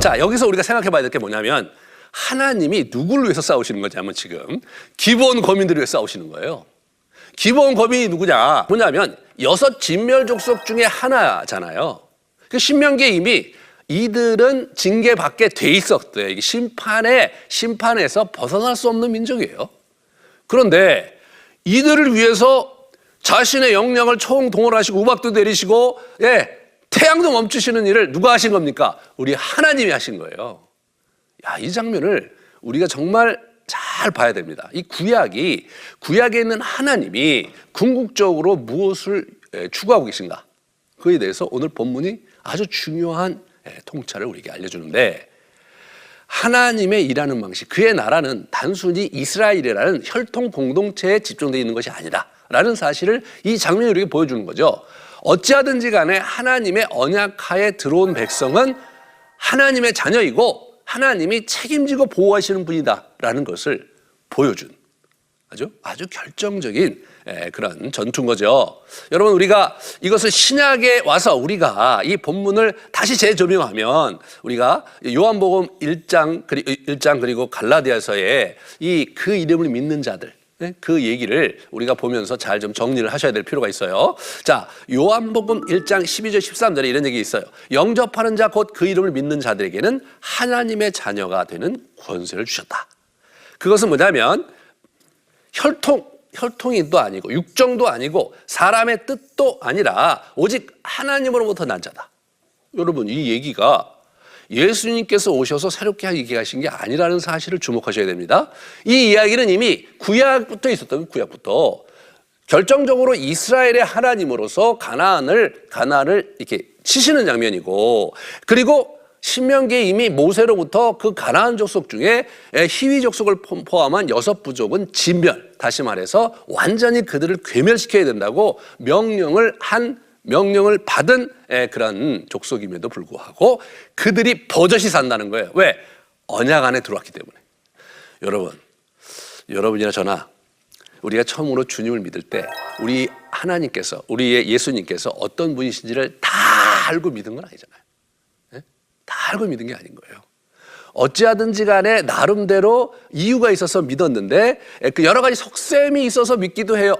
자, 여기서 우리가 생각해 봐야 될 게 뭐냐면 하나님이 누구를 위해서 싸우시는 거냐면 지금 기브온 거민들을 위해 싸우시는 거예요. 기브온 거민이 누구냐? 뭐냐면 6 진멸 족속 중에 하나잖아요. 그 신명기에 이미 이들은 징계받게 돼 있었대요. 이게 심판에서 벗어날 수 없는 민족이에요. 그런데 이들을 위해서 자신의 역량을 총동원하시고 우박도 내리시고 태양도 멈추시는 일을 누가 하신 겁니까? 우리 하나님이 하신 거예요. 야, 이 장면을 우리가 정말 잘 봐야 됩니다. 이 구약에 있는 하나님이 궁극적으로 무엇을 추구하고 계신가? 그에 대해서 오늘 본문이 아주 중요한 통찰을 우리에게 알려주는데, 하나님의 일하는 방식, 그의 나라는 단순히 이스라엘이라는 혈통 공동체에 집중되어 있는 것이 아니다 라는 사실을 이 장면이 우리에게 보여주는 거죠. 어찌하든지 간에 하나님의 언약하에 들어온 백성은 하나님의 자녀이고 하나님이 책임지고 보호하시는 분이다라는 것을 보여준 아주 결정적인 그런 전투인 거죠. 여러분, 우리가 이것을 신약에 와서 우리가 이 본문을 다시 재조명하면 우리가 요한복음 1장 그리고 갈라디아서에 그 이름을 믿는 자들, 그 얘기를 우리가 보면서 잘 좀 정리를 하셔야 될 필요가 있어요. 자, 요한복음 1장 12절 13절에 이런 얘기 있어요. 영접하는 자 곧 그 이름을 믿는 자들에게는 하나님의 자녀가 되는 권세를 주셨다. 그것은 뭐냐면 혈통이도 아니고 육정도 아니고 사람의 뜻도 아니라 오직 하나님으로부터 난 자다. 여러분, 이 얘기가 예수님께서 오셔서 새롭게 얘기하신 게 아니라는 사실을 주목하셔야 됩니다. 이 이야기는 이미 구약부터 있었던 구약부터 결정적으로 이스라엘의 하나님으로서 가나안을 이렇게 치시는 장면이고, 그리고 신명기에 이미 모세로부터 그 가나안 족속 중에 히위 족속을 포함한 6 부족은 진멸, 다시 말해서 완전히 그들을 괴멸시켜야 된다고 명령을 받은 그런 족속임에도 불구하고 그들이 버젓이 산다는 거예요. 왜? 언약 안에 들어왔기 때문에. 여러분이나 저나 우리가 처음으로 주님을 믿을 때 우리 하나님께서, 우리의 예수님께서 어떤 분이신지를 다 알고 믿은 건 아니잖아요. 다 알고 믿은 게 아닌 거예요. 어찌하든지 간에 나름대로 이유가 있어서 믿었는데 그 여러 가지 속셈이 있어서 믿기도 해요.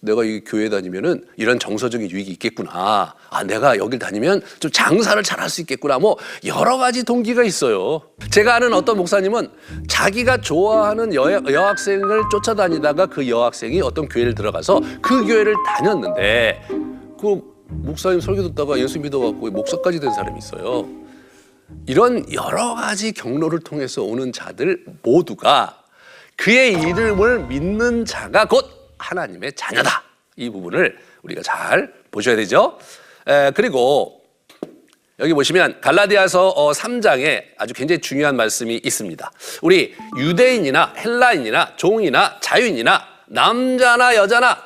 내가 이 교회 다니면은 이런 정서적인 유익이 있겠구나. 내가 여길 다니면 좀 장사를 잘할 수 있겠구나. 뭐 여러 가지 동기가 있어요. 제가 아는 어떤 목사님은 자기가 좋아하는 여학생을 쫓아다니다가 그 여학생이 어떤 교회를 들어가서 그 교회를 다녔는데 그 목사님 설교 듣다가 예수 믿어갖고 목사까지 된 사람이 있어요. 이런 여러 가지 경로를 통해서 오는 자들 모두가 그의 이름을 믿는 자가 곧 하나님의 자녀다. 이 부분을 우리가 잘 보셔야 되죠. 그리고 여기 보시면 갈라디아서 3장에 아주 굉장히 중요한 말씀이 있습니다. 우리 유대인이나 헬라인이나 종이나 자유인이나 남자나 여자나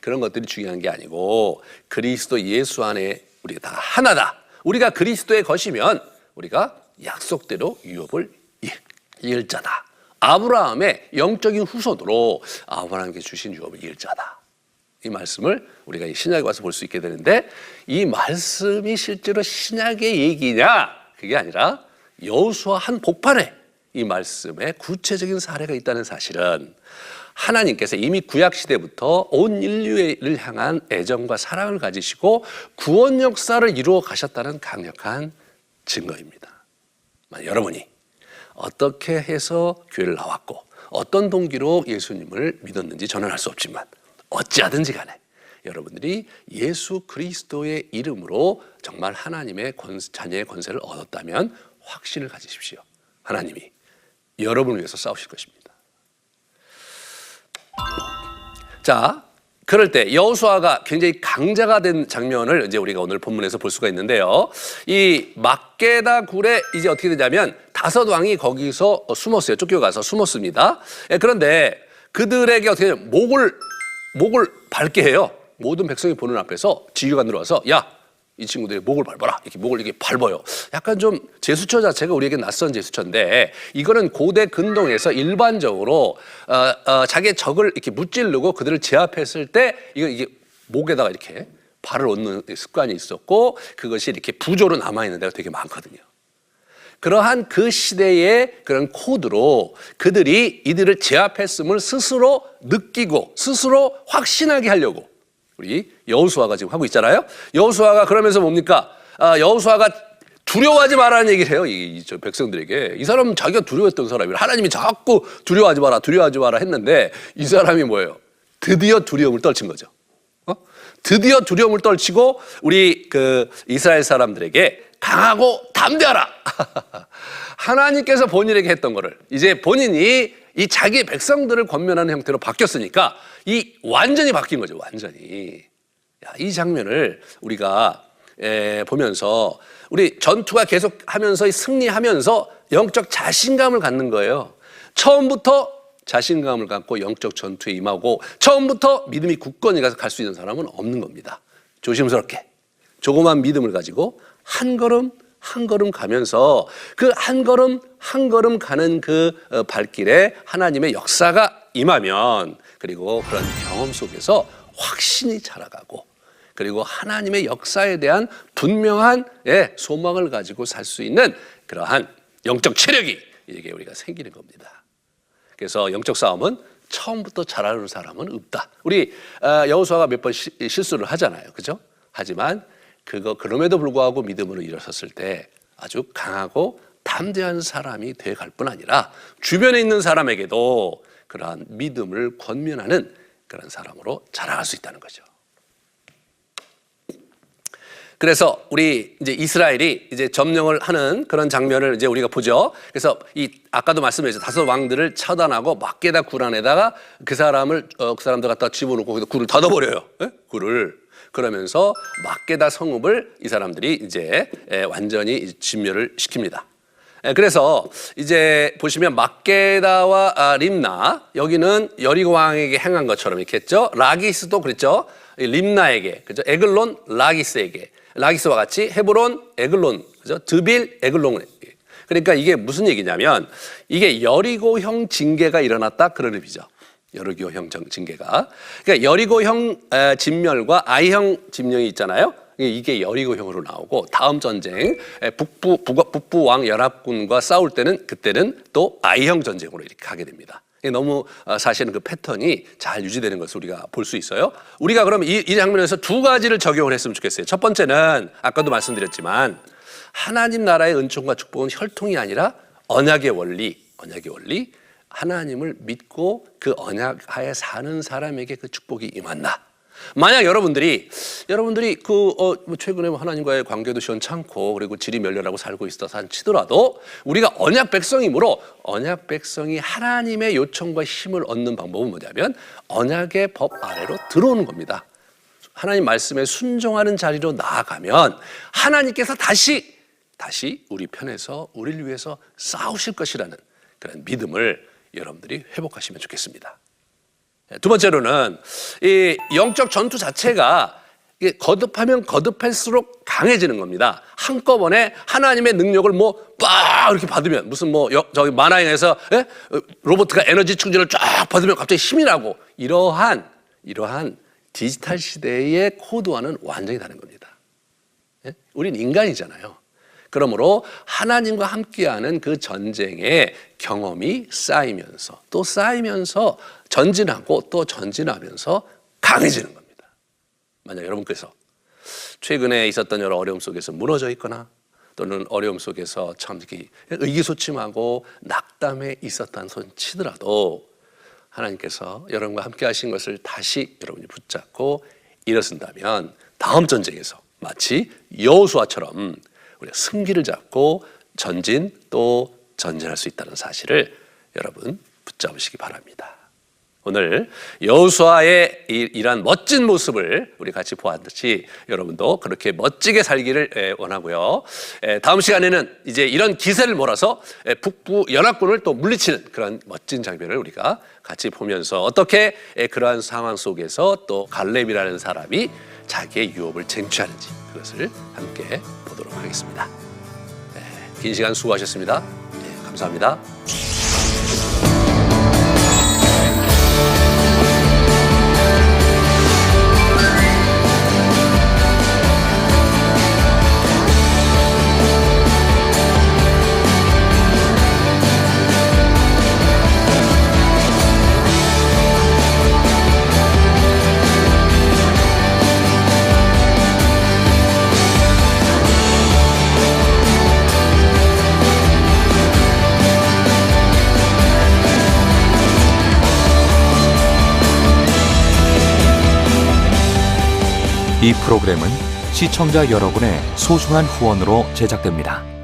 그런 것들이 중요한 게 아니고 그리스도 예수 안에 우리가 다 하나다. 우리가 그리스도의 것이면 우리가 약속대로 유업을 이을 자다. 아브라함의 영적인 후손으로 아브라함께 주신 유업을 이을 자다. 이 말씀을 우리가 신약에 와서 볼 수 있게 되는데, 이 말씀이 실제로 신약의 얘기냐? 그게 아니라 여호수아 한 복판에 이 말씀의 구체적인 사례가 있다는 사실은 하나님께서 이미 구약 시대부터 온 인류를 향한 애정과 사랑을 가지시고 구원 역사를 이루어 가셨다는 강력한 증거입니다. 여러분이 어떻게 해서 교회를 나왔고 어떤 동기로 예수님을 믿었는지 저는 알 수 없지만 어찌하든지 간에 여러분들이 예수 그리스도의 이름으로 정말 하나님의 자녀의 권세를 얻었다면 확신을 가지십시오. 하나님이 여러분을 위해서 싸우실 것입니다. 자, 그럴 때 여호수아가 굉장히 강자가 된 장면을 이제 우리가 오늘 본문에서 볼 수가 있는데요. 이 막게다 굴에 이제 어떻게 되냐면 5 왕이 거기서 숨었어요. 쫓겨가서 숨었습니다. 그런데 그들에게 어떻게 되냐면 목을 밟게 해요. 모든 백성이 보는 앞에서 지휘관으로 와서 이 친구들이 목을 밟아라. 이렇게 목을 이렇게 밟아요. 약간 좀 제스처 자체가 우리에게 낯선 제스처인데, 이거는 고대 근동에서 일반적으로 자기의 적을 이렇게 무찌르고 그들을 제압했을 때 이게 목에다가 이렇게 발을 얹는 습관이 있었고, 그것이 이렇게 부조로 남아 있는 데가 되게 많거든요. 그러한 그 시대의 그런 코드로 그들이 이들을 제압했음을 스스로 느끼고 스스로 확신하게 하려고 우리 여호수아가 지금 하고 있잖아요. 여호수아가 그러면서 뭡니까? 여호수아가 두려워하지 말라는 얘기를 해요. 저 백성들에게. 이 사람은 자기가 두려워했던 사람이에요. 하나님이 자꾸 두려워하지 마라 했는데 이 사람이 뭐예요? 드디어 두려움을 떨친 거죠. 드디어 두려움을 떨치고 우리 그 이스라엘 사람들에게 강하고 담대하라. 하나님께서 본인에게 했던 거를 이제 본인이 이 자기 백성들을 권면하는 형태로 바뀌었으니까 이 완전히 바뀐 거죠. 완전히. 이 장면을 우리가 보면서 우리 전투가 계속하면서 승리하면서 영적 자신감을 갖는 거예요. 처음부터 자신감을 갖고 영적 전투에 임하고 처음부터 믿음이 굳건히 가서 갈 수 있는 사람은 없는 겁니다. 조심스럽게 조그만 믿음을 가지고 한 걸음 한 걸음 가면서 그 한 걸음 한 걸음 가는 그 발길에 하나님의 역사가 임하면 그리고 그런 경험 속에서 확신이 자라가고 그리고 하나님의 역사에 대한 분명한 소망을 가지고 살 수 있는 그러한 영적 체력이 이게 우리가 생기는 겁니다. 그래서 영적 싸움은 처음부터 잘하는 사람은 없다. 우리 여호수아가 몇 번 실수를 하잖아요. 그죠? 하지만 그럼에도 불구하고 믿음으로 일어섰을 때 아주 강하고 담대한 사람이 되어갈 뿐 아니라 주변에 있는 사람에게도 그러한 믿음을 권면하는 그런 사람으로 자라갈 수 있다는 거죠. 그래서 우리 이제 이스라엘이 이제 점령을 하는 그런 장면을 이제 우리가 보죠. 그래서 아까도 말씀드렸죠. 5 왕들을 처단하고 막게다 굴 안에다가 그 사람들 갖다 집어넣고 거기다 굴을 닫아버려요. 굴을. 그러면서 막게다 성읍을 이 사람들이 이제 완전히 진멸을 시킵니다. 그래서 이제 보시면 막게다와 림나 여기는 여리고 왕에게 행한 것처럼 이렇게 했죠. 라기스도 그랬죠. 림나에게, 그죠? 에글론 라기스에게. 라기스와 같이 헤브론, 에글론, 그죠? 드빌, 에글론. 그러니까 이게 무슨 얘기냐면 이게 여리고형 징계가 일어났다 그런 의미죠. 여리고형 징계가. 그러니까 여리고형 진멸과 아이형 진멸이 있잖아요. 이게 여리고형으로 나오고 다음 전쟁 북부 왕 연합군과 싸울 때는 그때는 또 아이형 전쟁으로 이렇게 가게 됩니다. 너무 사실은 그 패턴이 잘 유지되는 것을 우리가 볼 수 있어요. 우리가 그럼 이 장면에서 2가지를 적용을 했으면 좋겠어요. 첫 번째는 아까도 말씀드렸지만 하나님 나라의 은총과 축복은 혈통이 아니라 언약의 원리. 하나님을 믿고 그 언약 하에 사는 사람에게 그 축복이 임한다. 만약 여러분들이 최근에 하나님과의 관계도 시원찮고 그리고 질이 멸렬하고 살고 있어서 치더라도 우리가 언약 백성이므로 언약 백성이 하나님의 요청과 힘을 얻는 방법은 뭐냐면 언약의 법 아래로 들어오는 겁니다. 하나님 말씀에 순종하는 자리로 나아가면 하나님께서 다시 우리 편에서 우리를 위해서 싸우실 것이라는 그런 믿음을 여러분들이 회복하시면 좋겠습니다. 두 번째로는 이 영적 전투 자체가 거듭하면 거듭할수록 강해지는 겁니다. 한꺼번에 하나님의 능력을 빡 이렇게 받으면 무슨 저기 만화영에서 로봇가 에너지 충전을 쫙 받으면 갑자기 힘이 나고 이러한 디지털 시대의 코드와는 완전히 다른 겁니다. 우린 인간이잖아요. 그러므로 하나님과 함께하는 그 전쟁의 경험이 쌓이면서 또 쌓이면서 전진하고 또 전진하면서 강해지는 겁니다. 만약 여러분께서 최근에 있었던 여러 어려움 속에서 무너져 있거나 또는 어려움 속에서 참 이렇게 의기소침하고 낙담해 있었다는 손 치더라도 하나님께서 여러분과 함께 하신 것을 다시 여러분이 붙잡고 일어선다면 다음 전쟁에서 마치 여호수아처럼 우리가 승기를 잡고 전진 또 전진할 수 있다는 사실을 여러분 붙잡으시기 바랍니다. 오늘 여호수아의 이러한 멋진 모습을 우리 같이 보았듯이 여러분도 그렇게 멋지게 살기를 원하고요. 다음 시간에는 이제 이런 기세를 몰아서 북부 연합군을 또 물리치는 그런 멋진 장면을 우리가 같이 보면서 어떻게 그러한 상황 속에서 또 갈렙이라는 사람이 자기의 유업을 쟁취하는지 그것을 함께 보도록 하겠습니다. 긴 시간 수고하셨습니다. 감사합니다. 이 프로그램은 시청자 여러분의 소중한 후원으로 제작됩니다.